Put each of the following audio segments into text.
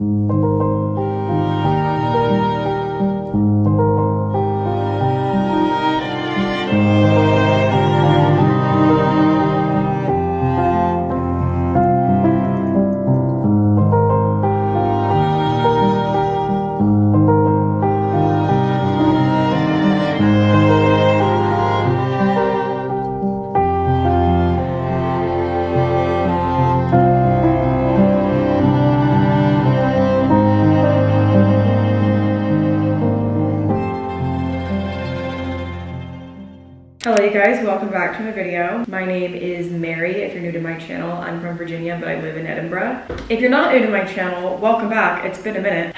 Hello you guys, welcome back to my video. My name is Mary. If you're new to my channel, I'm from Virginia, but I live in Edinburgh. If you're not new to my channel, welcome back. It's been a minute.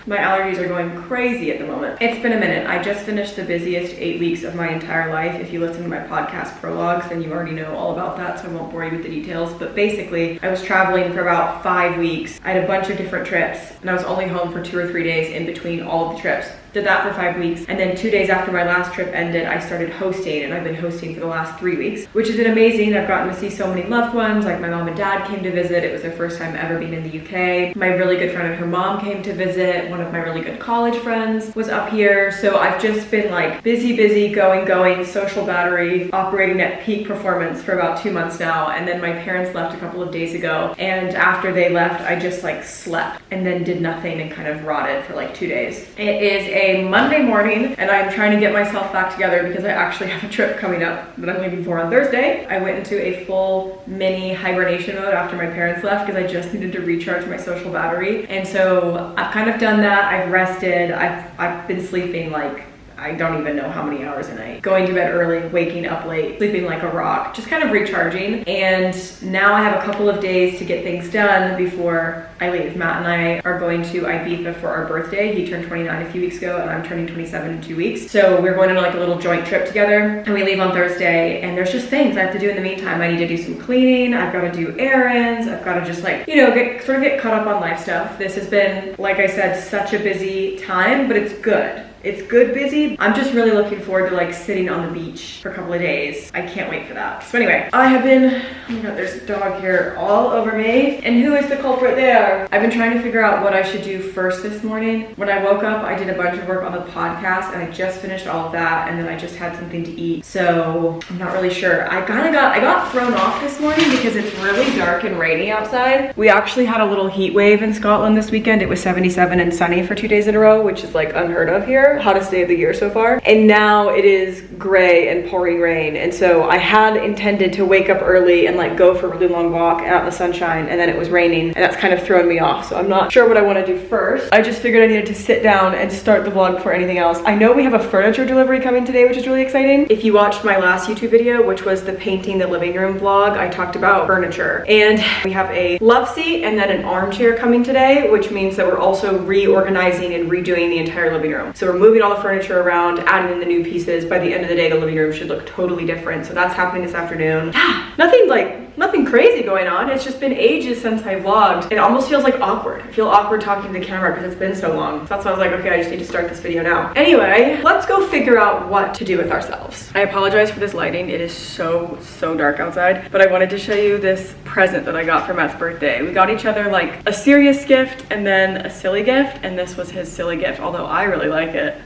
My allergies are going crazy at the moment. It's been a minute. I just finished the busiest 8 weeks of my entire life. If you listen to my podcast Prologues, then you already know all about that, so I won't bore you with the details. But basically, I was traveling for about 5 weeks. I had a bunch of different trips, and I was only home for 2 or 3 days in between all of the trips. Did that for 5 weeks, and then 2 days after my last trip ended, I started hosting, and I've been hosting for the last 3 weeks, which has been amazing. I've gotten to see so many loved ones, like my mom and dad came to visit. It was their first time ever being in the UK. My really good friend and her mom came to visit. One of my really good college friends was up here. So I've just been like busy, going, social battery, operating at peak performance for about 2 months now. And then my parents left a couple of days ago, and after they left, I just like slept and then did nothing and kind of rotted for like 2 days. It is a Monday morning, and I'm trying to get myself back together because I actually have a trip coming up that I'm leaving for on Thursday. I went into a full mini hibernation mode after my parents left because I just needed to recharge my social battery. And so I've kind of done that. I've rested. I've been sleeping like I don't even know how many hours a night. Going to bed early, waking up late, sleeping like a rock, just kind of recharging. And now I have a couple of days to get things done before I leave. Matt and I are going to Ibiza for our birthday. He turned 29 a few weeks ago, and I'm turning 27 in 2 weeks. So we're going on like a little joint trip together, and we leave on Thursday, and there's just things I have to do in the meantime. I need to do some cleaning. I've got to do errands. I've got to just like, you know, get caught up on life stuff. This has been, like I said, such a busy time, but it's good. It's good busy. I'm just really looking forward to like sitting on the beach for a couple of days. I can't wait for that. So anyway, I have been, oh my God, there's a dog here all over me. And who is the culprit there? I've been trying to figure out what I should do first this morning. When I woke up, I did a bunch of work on the podcast, and I just finished all of that, and then I just had something to eat. So I'm not really sure. I got thrown off this morning because it's really dark and rainy outside. We actually had a little heat wave in Scotland this weekend. It was 77 and sunny for 2 days in a row, which is like unheard of here. Hottest day of the year so far. And now it is gray and pouring rain. And so I had intended to wake up early and like go for a really long walk out in the sunshine, and then it was raining, and that's kind of thrown me off. So I'm not sure what I want to do first. I just figured I needed to sit down and start the vlog before anything else. I know we have a furniture delivery coming today, which is really exciting. If you watched my last YouTube video, which was the painting the living room vlog, I talked about furniture. And we have a love seat and then an armchair coming today, which means that we're also reorganizing and redoing the entire living room. So we're moving all the furniture around, adding in the new pieces. By the end of the day, the living room should look totally different. So that's happening this afternoon. Yeah, nothing crazy going on. It's just been ages since I vlogged. It almost feels like awkward. I feel awkward talking to the camera because it's been so long. So that's why I was like, okay, I just need to start this video now. Anyway, let's go figure out what to do with ourselves. I apologize for this lighting. It is so dark outside, but I wanted to show you this present that I got for Matt's birthday. We got each other like a serious gift and then a silly gift, and this was his silly gift, although I really like it.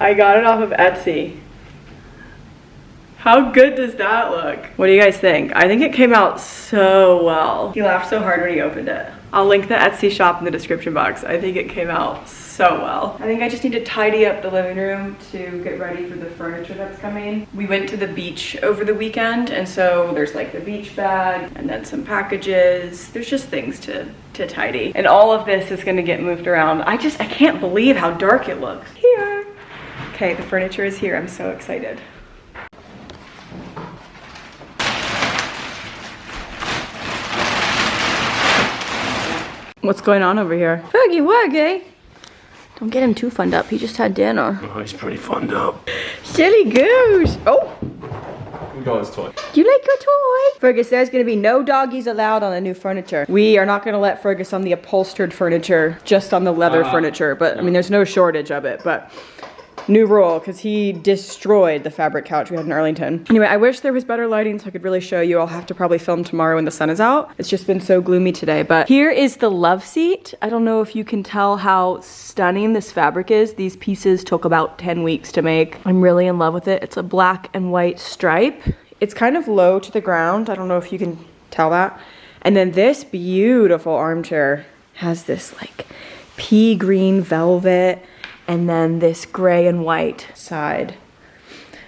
I got it off of Etsy. How good does that look? What do you guys think? I think it came out so well. He laughed so hard when he opened it. I'll link the Etsy shop in the description box. I think it came out so well. I think I just need to tidy up the living room to get ready for the furniture that's coming. We went to the beach over the weekend, and so there's like the beach bag and then some packages. There's just things to tidy. And all of this is gonna get moved around. I can't believe how dark it looks. Here. Okay, the furniture is here. I'm so excited. What's going on over here? Fergie Wuggy. Don't get him too funned up. He just had dinner. Oh, he's pretty funned up. Silly goose. Oh. We got his toy. Do you like your toy? Fergus, there's going to be no doggies allowed on the new furniture. We are not going to let Fergus on the upholstered furniture, just on the leather furniture. But, I mean, there's no shortage of it. But New rule, because he destroyed the fabric couch we had in Arlington. Anyway, I wish there was better lighting so I could really show you. I'll have to probably film tomorrow when the sun is out. It's just been so gloomy today, but here is the love seat. I don't know if you can tell how stunning this fabric is. These pieces took about 10 weeks to make. I'm really in love with it. It's a black and white stripe. It's kind of low to the ground. I don't know if you can tell that. And then this beautiful armchair has this like pea green velvet and then this gray and white side.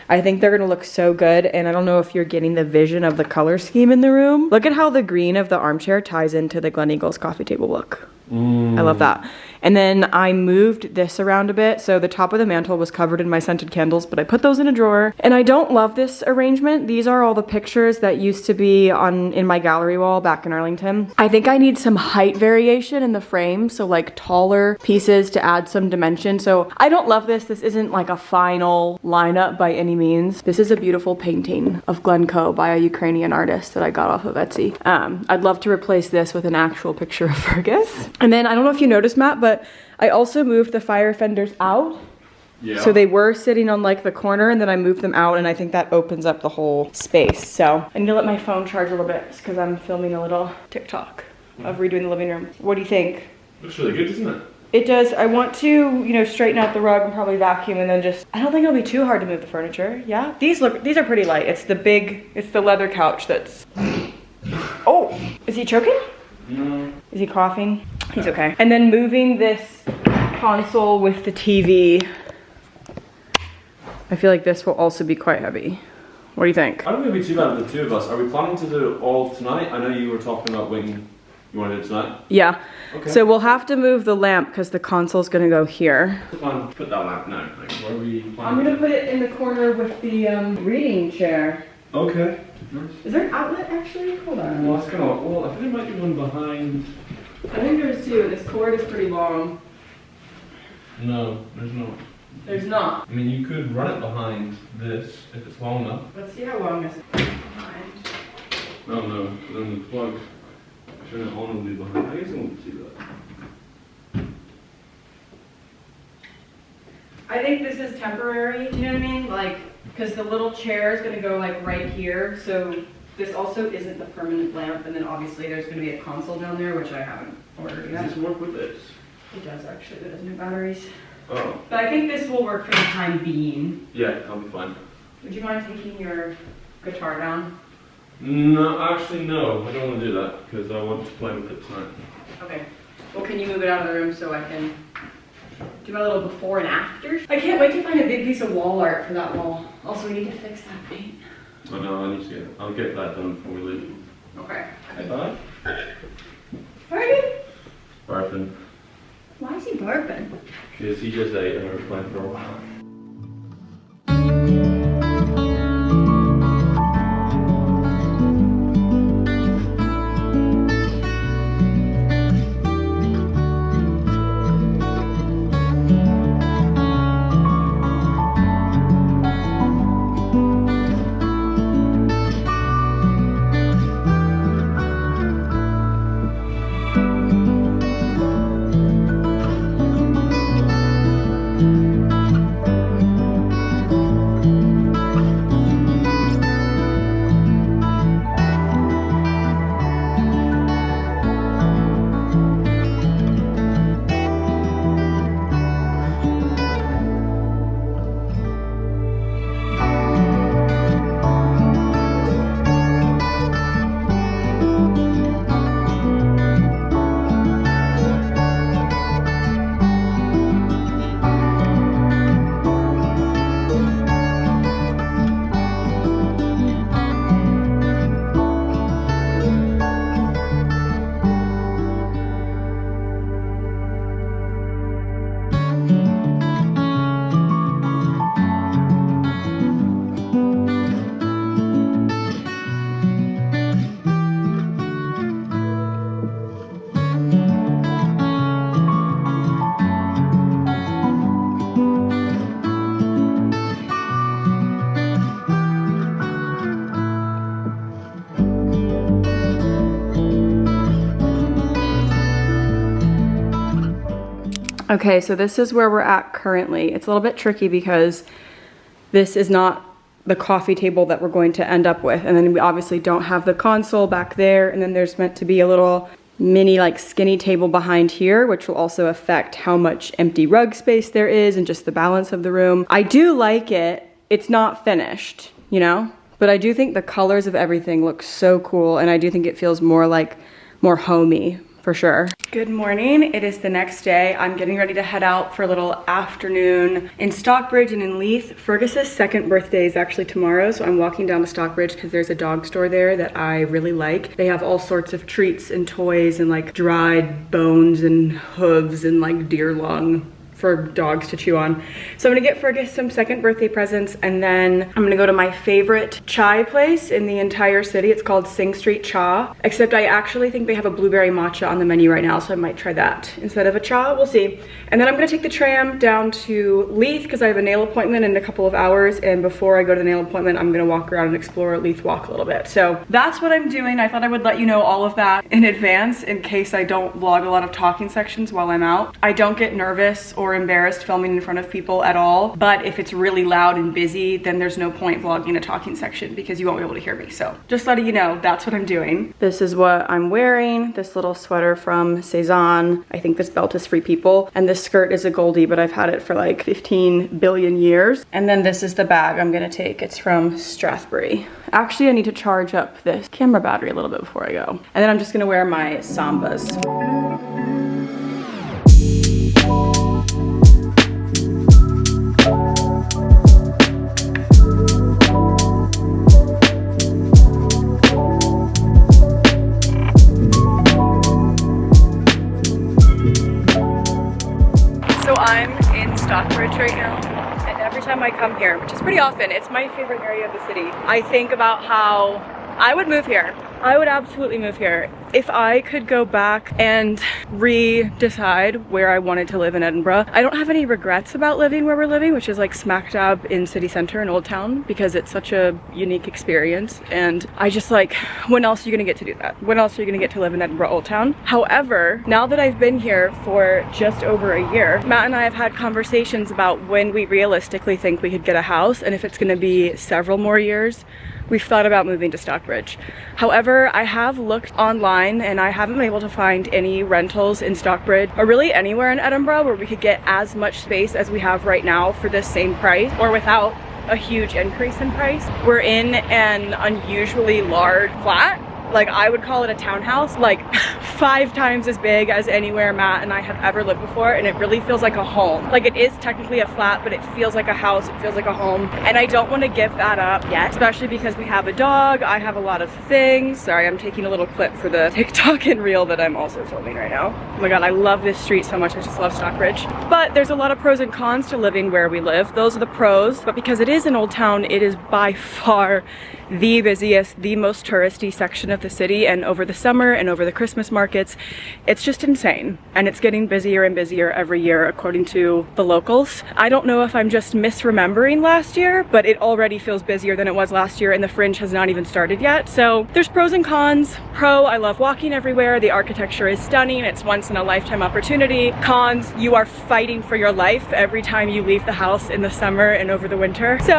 I think they're gonna look so good, and I don't know if you're getting the vision of the color scheme in the room. Look at how the green of the armchair ties into the Gleneagles coffee table look. I love that. And then I moved this around a bit. So the top of the mantle was covered in my scented candles, but I put those in a drawer. And I don't love this arrangement. These are all the pictures that used to be in my gallery wall back in Arlington. I think I need some height variation in the frame. So like taller pieces to add some dimension. So I don't love this. This isn't like a final lineup by any means. This is a beautiful painting of Glencoe by a Ukrainian artist that I got off of Etsy. I'd love to replace this with an actual picture of Fergus. And then I don't know if you noticed, Matt, but I also moved the fire fenders out. Yeah. So they were sitting on like the corner, and then I moved them out, and I think that opens up the whole space. So I need to let my phone charge a little bit because I'm filming a little TikTok of redoing the living room. What do you think? Looks really good, doesn't it? It does. I want to, you know, straighten out the rug and probably vacuum, and then just, I don't think it'll be too hard to move the furniture. Yeah. These are pretty light. It's the leather couch that's, oh, is he choking? No. Is he coughing? He's okay. And then moving this console with the TV. I feel like this will also be quite heavy. What do you think? I don't think it'll be too bad with the two of us. Are we planning to do it all tonight? I know you were talking about waiting. You want to do it tonight? Yeah. Okay. So we'll have to move the lamp because the console's gonna go here. Put that lamp now. Like, where are we planning? I'm gonna put it in the corner with the reading chair. Okay. Nice. Is there an outlet actually? Hold on. Well, that's kind of, well, I think there might be one behind. I think there's two. This cord is pretty long. No, there's not. There's not. I mean, you could run it behind this if it's long enough. Let's see how long this is behind. Oh no, then the plug. Turn it on will be behind. I guess I won't see that. I think this is temporary, you know what I mean? Like, because the little chair is going to go like right here, so this also isn't the permanent lamp, and then obviously there's going to be a console down there, which I haven't ordered yet. Does this work with this? It does actually, but it doesn't have batteries. Oh. But I think this will work for the time being. Yeah, that'll be fine. Would you mind taking your guitar down? No, actually no, I don't want to do that because I want to play with it tonight. Okay. Well, can you move it out of the room so I can do my little before and after? I can't wait to find a big piece of wall art for that wall. Also, we need to fix that paint. I know, I need to I'll get that done before we leave. Okay. Hey, bye. Bargain? Barfing. Why is he barfing? Because he just ate and we were playing for a while. Okay, so this is where we're at currently. It's a little bit tricky because this is not the coffee table that we're going to end up with. And then we obviously don't have the console back there. And then there's meant to be a little mini like skinny table behind here, which will also affect how much empty rug space there is and just the balance of the room. I do like it. It's not finished, you know? But I do think the colors of everything look so cool, and I do think it feels more homey, for sure. Good morning, it is the next day. I'm getting ready to head out for a little afternoon in Stockbridge and in Leith. Fergus's second birthday is actually tomorrow, so I'm walking down to Stockbridge because there's a dog store there that I really like. They have all sorts of treats and toys and like dried bones and hooves and like deer lung for dogs to chew on. So I'm gonna get Fergus some second birthday presents, and then I'm gonna go to my favorite chai place in the entire city. It's called Sing Street Cha, except I actually think they have a blueberry matcha on the menu right now, so I might try that instead of a cha. We'll see. And then I'm gonna take the tram down to Leith because I have a nail appointment in a couple of hours, and before I go to the nail appointment, I'm gonna walk around and explore Leith Walk a little bit. So that's what I'm doing. I thought I would let you know all of that in advance in case I don't vlog a lot of talking sections while I'm out. I don't get nervous or embarrassed filming in front of people at all, but if it's really loud and busy, then there's no point vlogging a talking section because you won't be able to hear me. So just letting you know, that's what I'm doing. This is what I'm wearing, this little sweater from Cezanne. I think this belt is Free People, and this skirt is a Goldie, but I've had it for like 15 billion years. And then this is the bag I'm gonna take. It's from Strathbury. Actually, I need to charge up this camera battery a little bit before I go. And then I'm just gonna wear my Sambas. I'm in Stockbridge right now, and every time I come here, which is pretty often, it's my favorite area of the city. I think about how I would move here. I would absolutely move here. If I could go back and re-decide where I wanted to live in Edinburgh, I don't have any regrets about living where we're living, which is like smack dab in city center in Old Town, because it's such a unique experience. And I just like, when else are you gonna get to do that? When else are you gonna get to live in Edinburgh Old Town? However, now that I've been here for just over a year, Matt and I have had conversations about when we realistically think we could get a house, and if it's gonna be several more years. We've thought about moving to Stockbridge. However, I have looked online and I haven't been able to find any rentals in Stockbridge or really anywhere in Edinburgh where we could get as much space as we have right now for this same price or without a huge increase in price. We're in an unusually large flat. Like, I would call it a townhouse, like 5 times as big as anywhere Matt and I have ever lived before, and it really feels like a home. Like, it is technically a flat, but it feels like a house, it feels like a home, and I don't want to give that up yet, especially because we have a dog, I have a lot of things. Sorry, I'm taking a little clip for the TikTok and reel that I'm also filming right now. Oh my god, I love this street so much, I just love Stockbridge. But there's a lot of pros and cons to living where we live. Those are the pros, but because it is an old town, it is by far the busiest, the most touristy section of the city, and over the summer and over the Christmas markets, it's just insane. And it's getting busier and busier every year according to the locals. I don't know if I'm just misremembering last year, but it already feels busier than it was last year, and the Fringe has not even started yet. So there's pros and cons. Pro, I love walking everywhere. The architecture is stunning. It's once in a lifetime opportunity. Cons, you are fighting for your life every time you leave the house in the summer and over the winter. So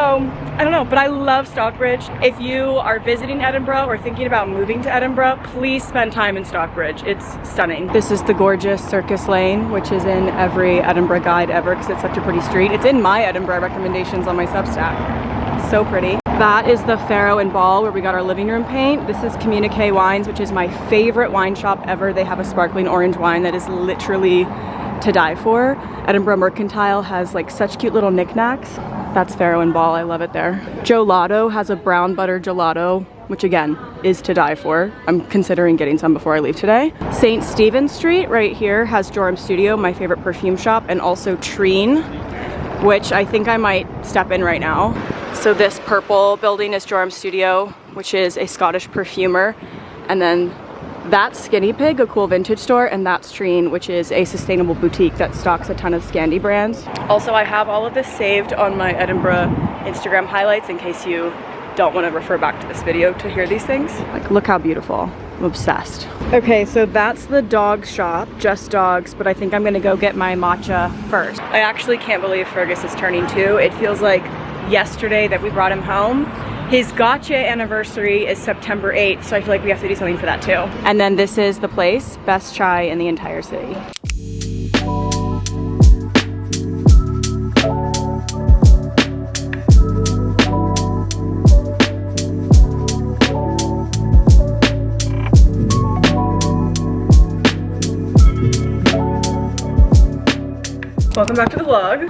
I don't know, but I love Stockbridge. If you are visiting Edinburgh or thinking about moving to Edinburgh, please spend time in Stockbridge. It's stunning. This is the gorgeous Circus Lane, which is in every Edinburgh guide ever because it's such a pretty street. It's in my Edinburgh recommendations on my Substack. So pretty. That is the Farrow and Ball where we got our living room paint. This is Communique Wines, which is my favorite wine shop ever. They have a sparkling orange wine that is literally to die for. Edinburgh Mercantile has like such cute little knickknacks. That's Farrow and Ball, I love it there. Gelato has a brown butter gelato, which again, is to die for. I'm considering getting some before I leave today. St. Stephen's Street right here has Joram Studio, my favorite perfume shop, and also Treen, which I think I might step in right now. So this purple building is Joram Studio, which is a Scottish perfumer. And then that's Skinny Pig, a cool vintage store, and that's Treen, which is a sustainable boutique that stocks a ton of Scandi brands. Also, I have all of this saved on my Edinburgh Instagram highlights in case you don't want to refer back to this video to hear these things. Like, look how beautiful. I'm obsessed. Okay, so that's the dog shop, just dogs, but I think I'm gonna go get my matcha first. I actually can't believe Fergus is turning 2. It feels like yesterday that we brought him home. His gotcha anniversary is September 8th, so I feel like we have to do something for that too. And then this is the place, best chai in the entire city. Welcome back to the vlog.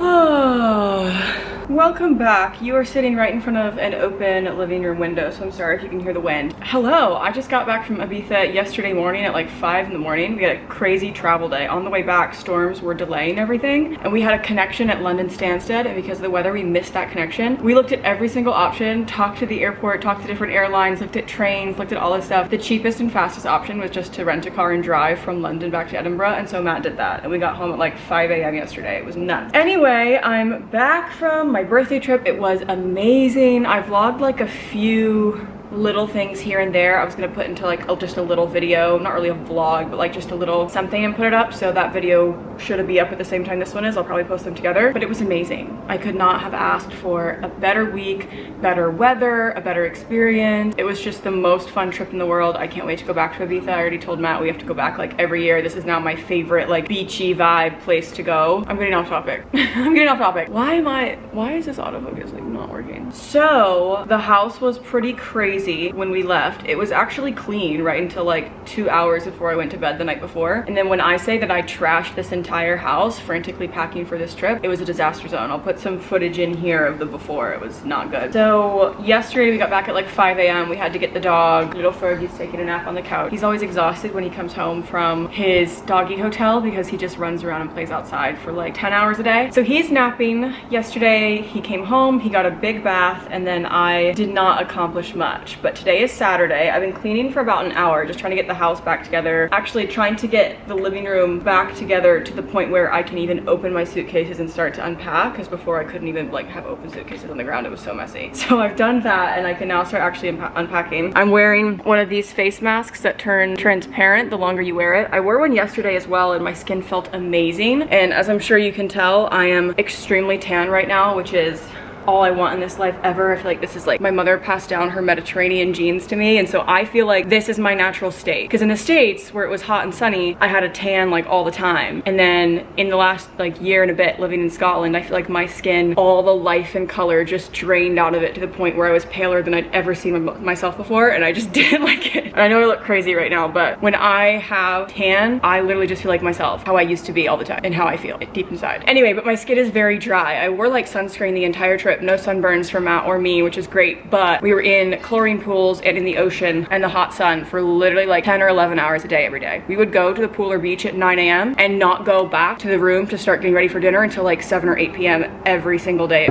Welcome back. You are sitting right in front of an open living room window, so I'm sorry if you can hear the wind. Hello, I just got back from Ibiza yesterday morning at like 5 in the morning. We had a crazy travel day. On the way back, storms were delaying everything, and we had a connection at London Stansted, and because of the weather, we missed that connection. We looked at every single option, talked to the airport, talked to different airlines, looked at trains, looked at all this stuff. The cheapest and fastest option was just to rent a car and drive from London back to Edinburgh, and so Matt did that, and we got home at like 5 a.m. yesterday. It was nuts. Anyway, I'm back from my birthday trip. It was amazing. I vlogged like a few little things here and there. I was gonna put into like just a little video, not really a vlog, but like just a little something and put it up. So that video should be up at the same time this one is. I'll probably post them together, but it was amazing. I could not have asked for a better week, better weather, a better experience. It was just the most fun trip in the world. I can't wait to go back to Ibiza. I already told Matt we have to go back like every year. This is now my favorite like beachy vibe place to go. I'm getting off topic. I'm getting off topic. Why is this autofocus like not working? So the house was pretty crazy when we left. It was actually clean right until like 2 hours before I went to bed the night before. And then when I say that I trashed this entire house frantically packing for this trip, it was a disaster zone. I'll put some footage in here of the before. It was not good. So yesterday we got back at like 5 a.m. We had to get the dog. Little Fergie's taking a nap on the couch. He's always exhausted when he comes home from his doggy hotel because he just runs around and plays outside for like 10 hours a day. So he's napping. Yesterday he came home, he got a big bath, and then I did not accomplish much. But today is Saturday. I've been cleaning for about an hour, just trying to get the house back together. Actually trying to get the living room back together to the point where I can even open my suitcases and start to unpack, because before I couldn't even like have open suitcases on the ground. It was so messy. So I've done that and I can now start actually unpacking. I'm wearing one of these face masks that turn transparent the longer you wear it. I wore one yesterday as well and my skin felt amazing. And as I'm sure you can tell, I am extremely tan right now, which is all I want in this life ever. I feel like this is like my mother passed down her Mediterranean genes to me, and so I feel like this is my natural state. Because in the States where it was hot and sunny, I had a tan like all the time, and then in the last like year and a bit living in Scotland, I feel like my skin, all the life and color just drained out of it to the point where I was paler than I'd ever seen myself before, and I just didn't like it. And I know I look crazy right now, but when I have tan, I literally just feel like myself, how I used to be all the time and how I feel deep inside. Anyway, but my skin is very dry. I wore like sunscreen the entire trip. No sunburns for Matt or me, which is great, but we were in chlorine pools and in the ocean and the hot sun for literally like 10 or 11 hours a day every day. We would go to the pool or beach at 9 a.m. and not go back to the room to start getting ready for dinner until like 7 or 8 p.m. every single day.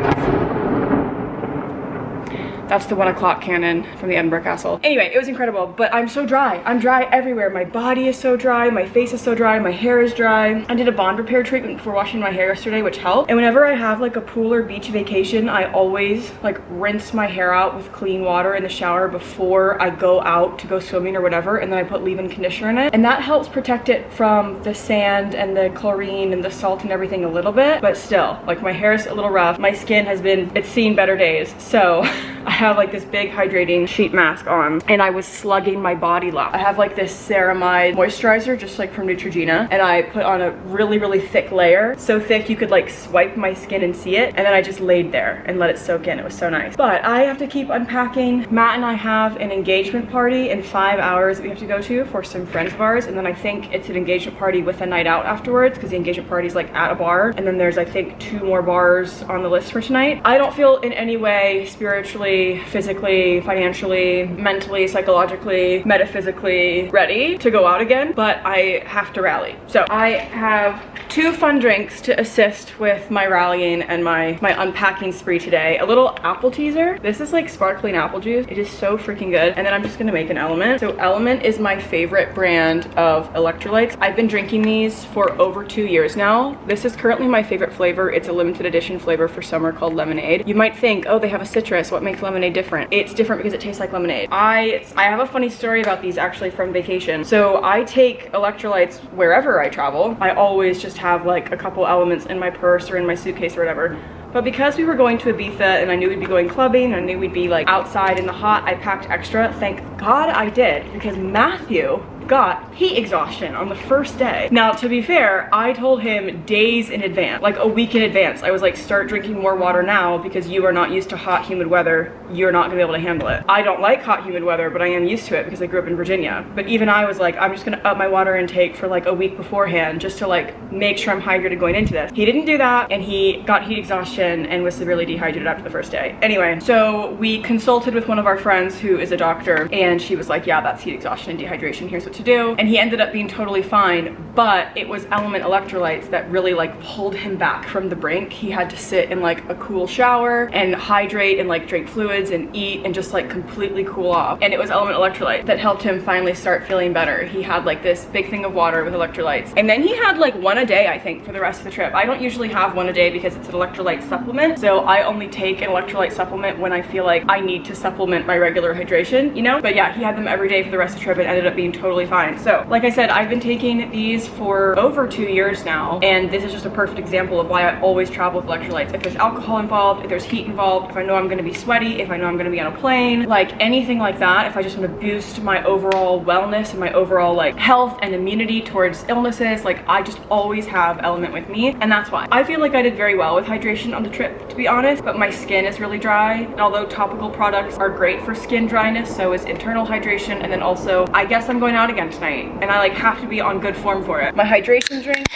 That's the 1 o'clock cannon from the Edinburgh Castle. Anyway, it was incredible, but I'm so dry. I'm dry everywhere. My body is so dry, my face is so dry, my hair is dry. I did a bond repair treatment before washing my hair yesterday, which helped. And whenever I have like a pool or beach vacation, I always like rinse my hair out with clean water in the shower before I go out to go swimming or whatever, and then I put leave-in conditioner in it. And that helps protect it from the sand and the chlorine and the salt and everything a little bit, but still, like my hair is a little rough. My skin has been, it's seen better days. So I have like this big hydrating sheet mask on, and I was slugging my body lap. I have like this ceramide moisturizer just like from Neutrogena, and I put on a really, really thick layer. So thick you could like swipe my skin and see it, and then I just laid there and let it soak in. It was so nice. But I have to keep unpacking. Matt and I have an engagement party in 5 hours that we have to go to for some friends of ours, and then I think it's an engagement party with a night out afterwards, because the engagement party is like at a bar, and then there's I think 2 more bars on the list for tonight. I don't feel in any way spiritually, physically, financially, mentally, psychologically, metaphysically ready to go out again, but I have to rally. So I have 2 fun drinks to assist with my rallying and my unpacking spree today. A little apple teaser. This is like sparkling apple juice. It is so freaking good. And then I'm just gonna make an Element. So Element is my favorite brand of electrolytes. I've been drinking these for over 2 years now. This is currently my favorite flavor. It's a limited edition flavor for summer called lemonade. You might think, oh, they have a citrus. What makes makes lemonade different? It's different because it tastes like lemonade. I have a funny story about these actually from vacation. So I take electrolytes wherever I travel. I always just have like a couple elements in my purse or in my suitcase or whatever. But because we were going to Ibiza and I knew we'd be going clubbing, and I knew we'd be like outside in the hot, I packed extra. Thank God I did, because Matthew got heat exhaustion on the first day. Now, to be fair, I told him days in advance, like a week in advance. I was like, start drinking more water now because you are not used to hot, humid weather. You're not gonna be able to handle it. I don't like hot, humid weather, but I am used to it because I grew up in Virginia. But even I was like, I'm just gonna up my water intake for like a week beforehand just to like make sure I'm hydrated going into this. He didn't do that, and he got heat exhaustion and was severely dehydrated after the first day. Anyway, so we consulted with one of our friends who is a doctor, and she was like, yeah, that's heat exhaustion and dehydration. Here's what to do. And he ended up being totally fine, but it was element electrolytes that really like pulled him back from the brink. He had to sit in like a cool shower and hydrate and like drink fluids and eat and just like completely cool off. And it was element electrolyte that helped him finally start feeling better. He had like this big thing of water with electrolytes, and then he had like one a day, I think, for the rest of the trip. I don't usually have one a day because it's an electrolyte supplement, so I only take an electrolyte supplement when I feel like I need to supplement my regular hydration, you know? But yeah, he had them every day for the rest of the trip and ended up being totally fine. So like I said, I've been taking these for over 2 years now, and this is just a perfect example of why I always travel with electrolytes. If there's alcohol involved, if there's heat involved, if I know I'm gonna be sweaty, if I know I'm gonna be on a plane, like anything like that, if I just want to boost my overall wellness and my overall like health and immunity towards illnesses, like I just always have element with me. And that's why I feel like I did very well with hydration on the trip, to be honest, but my skin is really dry. And although topical products are great for skin dryness, so is internal hydration. And then also, I guess I'm going out again tonight, and I like have to be on good form for it. My hydration drink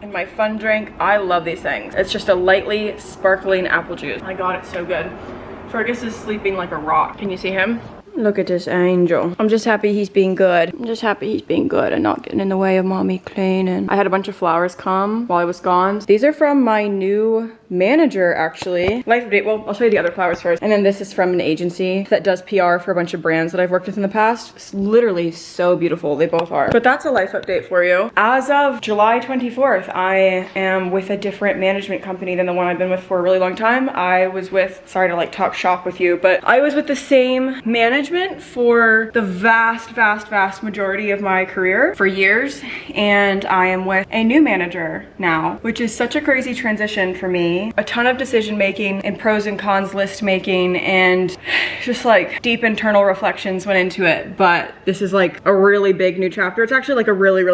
and my fun drink, I love these things. It's just a lightly sparkling apple juice. My God, it's so good. Fergus is sleeping like a rock. Can you see him? Look at this angel. I'm just happy he's being good. I'm just happy he's being good and not getting in the way of mommy cleaning. I had a bunch of flowers come while I was gone. These are from my new manager, actually. Life update. Well, I'll show you the other flowers first. And then this is from an agency that does PR for a bunch of brands that I've worked with in the past. It's literally so beautiful. They both are. But that's a life update for you. As of July 24th, I am with a different management company than the one I've been with for a really long time. I was with, sorry to like talk shop with you, but I was with the same management for the vast majority of my career for years, and I am with a new manager now, which is such a crazy transition for me. A ton of decision making and pros and cons list making, and just like deep internal reflections went into it. But this is like a really big new chapter. It's actually like a really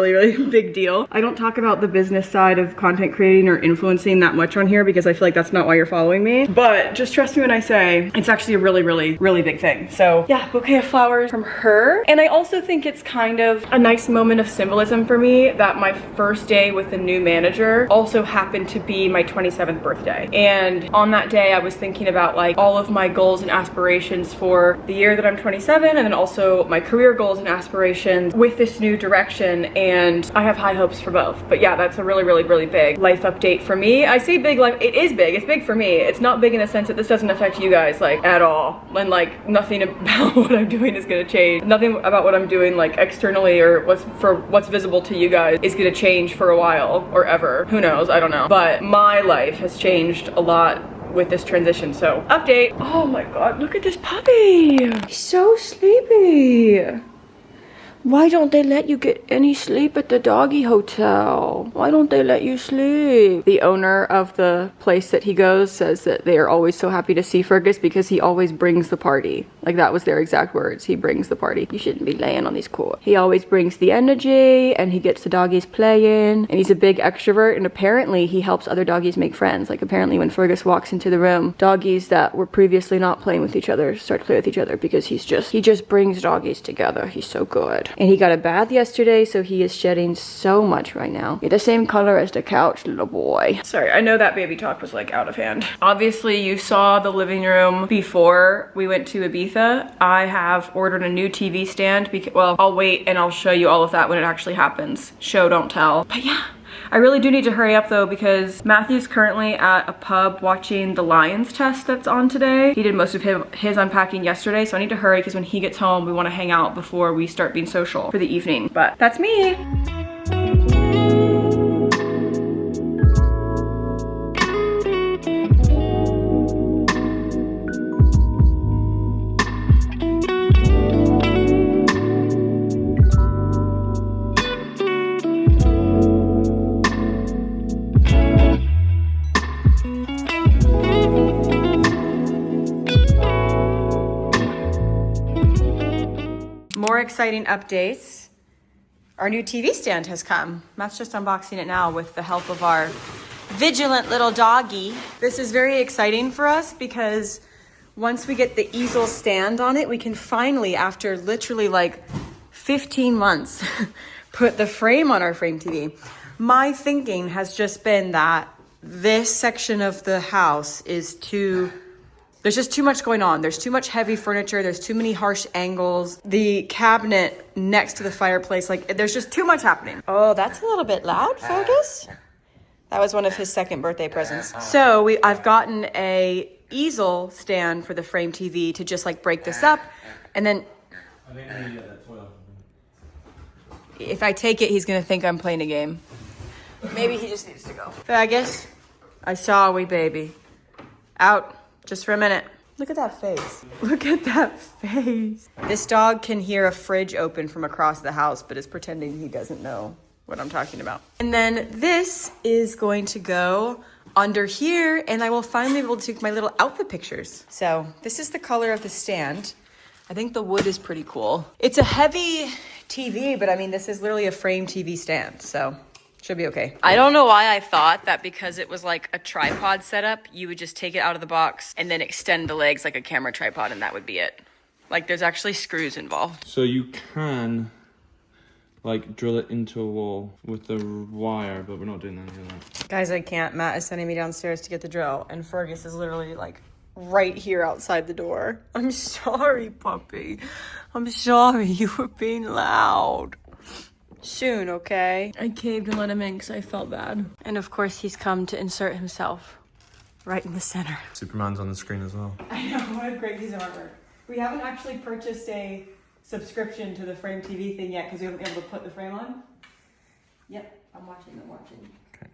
big deal. I don't talk about the business side of content creating or influencing that much on here because I feel like that's not why you're following me, but just trust me when I say it's actually a really big thing. So yeah, bouquet of flowers from her. And I also think it's kind of a nice moment of symbolism for me that my first day with the new manager also happened to be my 27th birthday. And on that day, I was thinking about like all of my goals and aspirations for the year that I'm 27, and then also my career goals and aspirations with this new direction. And I have high hopes for both. But yeah, that's a really big life update for me. I say big, like it is big. It's big for me. It's not big in the sense that this doesn't affect you guys like at all. And like nothing about what I'm doing is gonna change. Nothing about what I'm doing like externally or what's visible to you guys is gonna change for a while or ever. Who knows? I don't know. But my life has changed a lot with this transition. So update. Oh my God, look at this puppy. He's so sleepy. Why don't they let you get any sleep at the doggy hotel? Why don't they let you sleep? The owner of the place that he goes says that they are always so happy to see Fergus because he always brings the party. Like that was their exact words. He brings the party. You shouldn't be laying on these cool. He always brings the energy and he gets the doggies playing, and he's a big extrovert, and apparently he helps other doggies make friends. Like apparently when Fergus walks into the room, doggies that were previously not playing with each other start to play with each other because he just brings doggies together. He's so good. And he got a bath yesterday, so he is shedding so much right now. You're the same color as the couch, little boy. Sorry, I know that baby talk was like out of hand. Obviously, you saw the living room before we went to Ibiza. I have ordered a new TV stand because, well, I'll wait and I'll show you all of that when it actually happens. Show, don't tell. But yeah. I really do need to hurry up though because Matthew's currently at a pub watching the Lions test that's on today. He did most of his unpacking yesterday, so I need to hurry because when he gets home, we want to hang out before we start being social for the evening. But that's me. exciting updates. Our new TV stand has come. Matt's just unboxing it now with the help of our vigilant little doggy. This is very exciting for us because once we get the easel stand on it, we can finally, after literally like 15 months, put the frame on our frame TV. My thinking has just been that this section of the house is there's just too much going on. There's too much heavy furniture. There's too many harsh angles. The cabinet next to the fireplace, like there's just too much happening. Oh, that's a little bit loud, Fergus. That was one of his second birthday presents. So I've gotten a easel stand for the frame TV to just like break this up. And then if I take it, he's gonna think I'm playing a game. Maybe he just needs to go. Fergus, I saw a wee baby. Out. Just for a minute. Look at that face. Look at that face. This dog can hear a fridge open from across the house, but is pretending he doesn't know what I'm talking about. And then this is going to go under here, and I will finally be able to take my little outfit pictures. So this is the color of the stand. I think the wood is pretty cool. It's a heavy TV, but I mean, this is literally a frame TV stand, so should be okay. I don't know why I thought that because it was like a tripod setup, you would just take it out of the box and then extend the legs like a camera tripod and that would be it. Like there's actually screws involved. So you can like drill it into a wall with the wire, but we're not doing any of that. Guys, I can't. Matt is sending me downstairs to get the drill and Fergus is literally like right here outside the door. I'm sorry, puppy. I'm sorry you were being loud. Soon, okay? I caved and let him in because I felt bad. And of course, he's come to insert himself right in the center. Superman's on the screen as well. I know, what a great piece of artwork. We haven't actually purchased a subscription to the Frame TV thing yet because we haven't been able to put the frame on. Yep, I'm watching. Okay.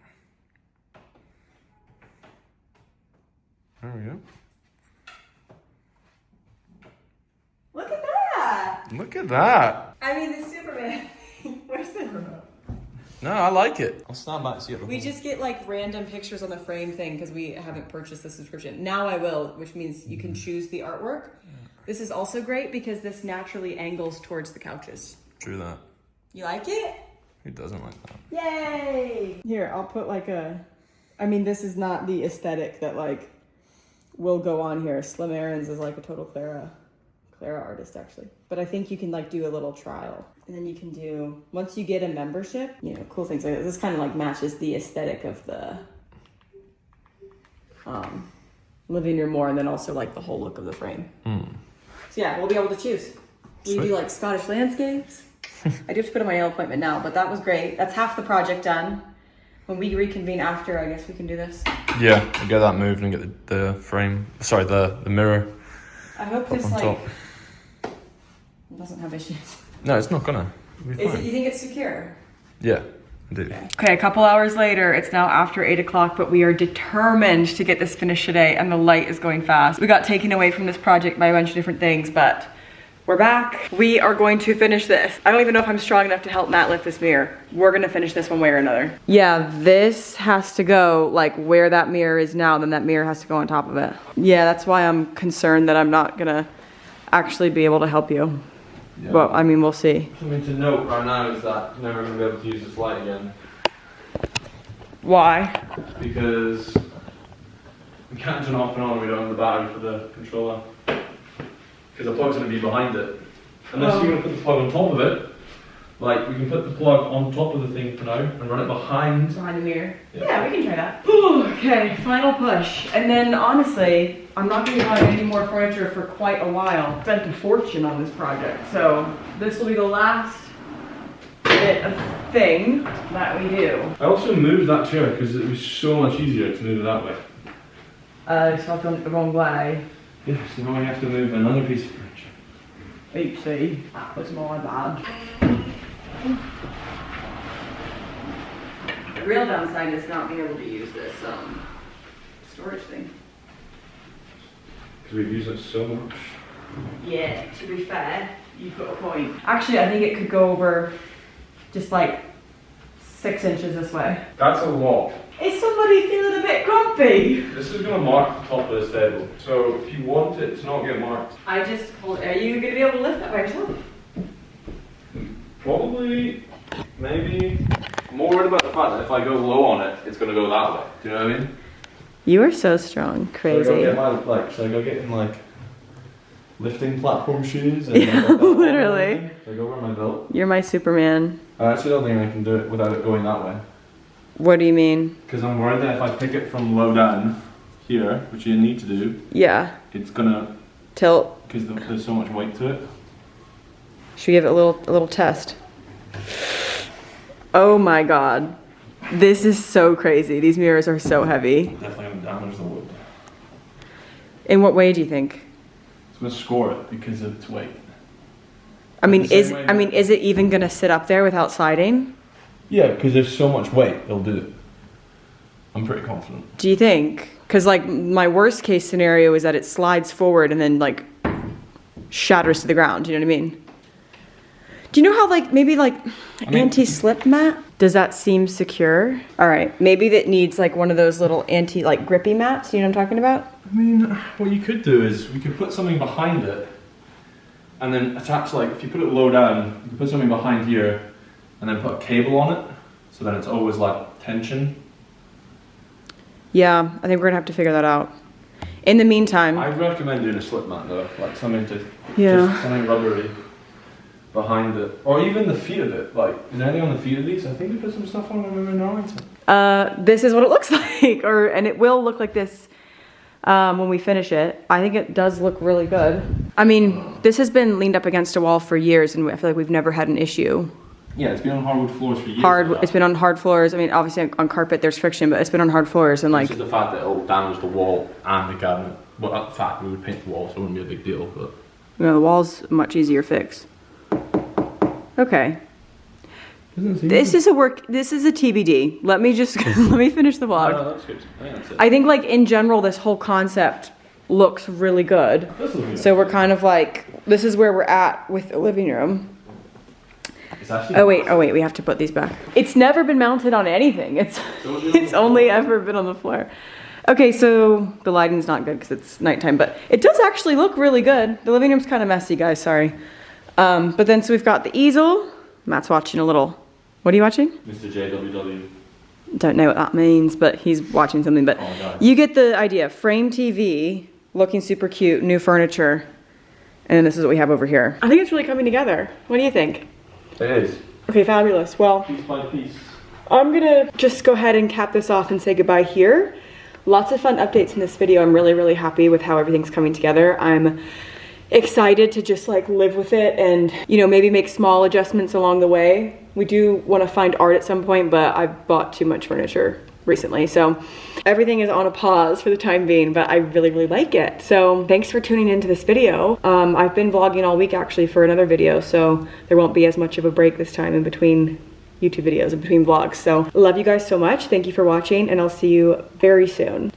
There we go. Look at that! Look at that! I mean, the Superman. Where's the remote? No, I like it. I'll stand back to see it. We just get like random pictures on the frame thing because we haven't purchased the subscription. Now I will, which means you can choose the artwork. This is also great because this naturally angles towards the couches. True that. You like it? Who doesn't like that? Yay! Here, I'll put like I mean, this is not the aesthetic that like will go on here. Slim Aarons is like a total Clara artist actually. But I think you can like do a little trial. And then you can do, once you get a membership, you know, cool things like this. This kind of like matches the aesthetic of the living room more, and then also like the whole look of the frame. So yeah, we'll be able to choose. We do like Scottish landscapes. I do have to put in my nail appointment now, but that was great. That's half the project done. When we reconvene after, I guess we can do this. Yeah, we'll get that moved and get the frame, sorry, the mirror. I hope this like doesn't have issues. No, it's not gonna. Is it, you think it's secure? Yeah, I do. Okay, a couple hours later, it's now after 8 o'clock, but we are determined to get this finished today, and the light is going fast. We got taken away from this project by a bunch of different things, but we're back. We are going to finish this. I don't even know if I'm strong enough to help Matt lift this mirror. We're gonna finish this one way or another. Yeah, this has to go like where that mirror is now, then that mirror has to go on top of it. Yeah, that's why I'm concerned that I'm not gonna actually be able to help you. Yeah. Well, I mean, we'll see. Something to note right now is that you're never going to be able to use this light again. Why? Because we can't turn off and on, we don't have the battery for the controller. Because the plug's going to be behind it. Unless you're going to put the plug on top of it. Like, we can put the plug on top of the thing for now and run it behind the mirror. Yeah, we can try that. Okay, final push. And then honestly, I'm not going to be buying any more furniture for quite a while. Spent a fortune on this project. So this will be the last bit of thing that we do. I also moved that chair because it was so much easier to move it that way. It's not done it the wrong way. Yeah, so now we have to move another piece of furniture. Oopsie, that was my bad. The real downside is not being able to use this storage thing. Because we've used it so much. Yeah, to be fair, you've got a point. Actually, I think it could go over just like 6 inches this way. That's a lot. Is somebody feeling a bit grumpy? This is going to mark the top of this table. So if you want it to not get marked. Are you going to be able to lift that by yourself? Probably, maybe. I'm more worried about the fact that if I go low on it, it's gonna go that way. Do you know what I mean? You are so strong, crazy. Should I go get in like lifting platform shoes? And Yeah, literally. Should I go wear my belt? You're my Superman. I actually don't think I can do it without it going that way. What do you mean? Because I'm worried that if I pick it from low down here, which you need to do, Yeah. it's gonna Tilt. because there's so much weight to it. Should we give it a little test? Oh my god. This is so crazy. These mirrors are so heavy. Definitely gonna damage the wood. In what way do you think? It's gonna score it because of its weight. I mean, The same way- is it even gonna sit up there without sliding? Yeah, because there's so much weight, it'll do it. I'm pretty confident. Do you think? Because like my worst case scenario is that it slides forward and then like shatters to the ground. Do you know what I mean? Do you know how like maybe like anti-slip mat? Does that seem secure? All right, maybe that needs like one of those little like grippy mats. You know what I'm talking about? I mean, what you could do is we could put something behind it and then attach, like, if you put it low down, you can put something behind here and then put a cable on it so that it's always like tension. Yeah, I think we're gonna have to figure that out. In the meantime, I recommend doing a slip mat though, like something to, Yeah. just something rubbery behind it. Or even the feet of it, like, is there anything on the feet of these? I think we put some stuff on them in Norrington. this is what it looks like, and it will look like this when we finish it. I think it does look really good. I mean, this has been leaned up against a wall for years, and I feel like we've never had an issue. Yeah, it's been on hardwood floors for years. It's been on hard floors. I mean, obviously on carpet there's friction, but it's been on hard floors and like. It's just the fact that it'll damage the wall and the cabinet. Well, not the fact we would paint the wall, so it wouldn't be a big deal, but. You know, the wall's a much easier fix. Okay. This is a TBD. Let me just, let me finish the vlog. No, that's good. I think that's it. I think like in general, this whole concept looks really good. That's looking So we're kind of like, this is where we're at with the living room. It's actually Oh wait, we have to put these back. It's never been mounted on anything. It's only ever been on the floor. Okay, so the lighting's not good because it's nighttime, but it does actually look really good. The living room's kind of messy, guys, sorry. But then, so we've got the easel. Matt's watching a little, what are you watching? Mr. JWW. Don't know what that means, but he's watching something, but you get the idea. Frame TV, looking super cute, new furniture. And then this is what we have over here. I think it's really coming together. What do you think? It is. Okay, fabulous. Well, Piece by piece. I'm gonna just go ahead and cap this off and say goodbye here. Lots of fun updates in this video. I'm really, really happy with how everything's coming together. I'm excited to just like live with it and, you know, maybe make small adjustments along the way. We do want to find art at some point, but I've bought too much furniture recently. So everything is on a pause for the time being, but I really, really like it. So thanks for tuning into this video. I've been vlogging all week actually for another video, so there won't be as much of a break this time in between YouTube videos, in between vlogs. So love you guys so much. Thank you for watching, and I'll see you very soon.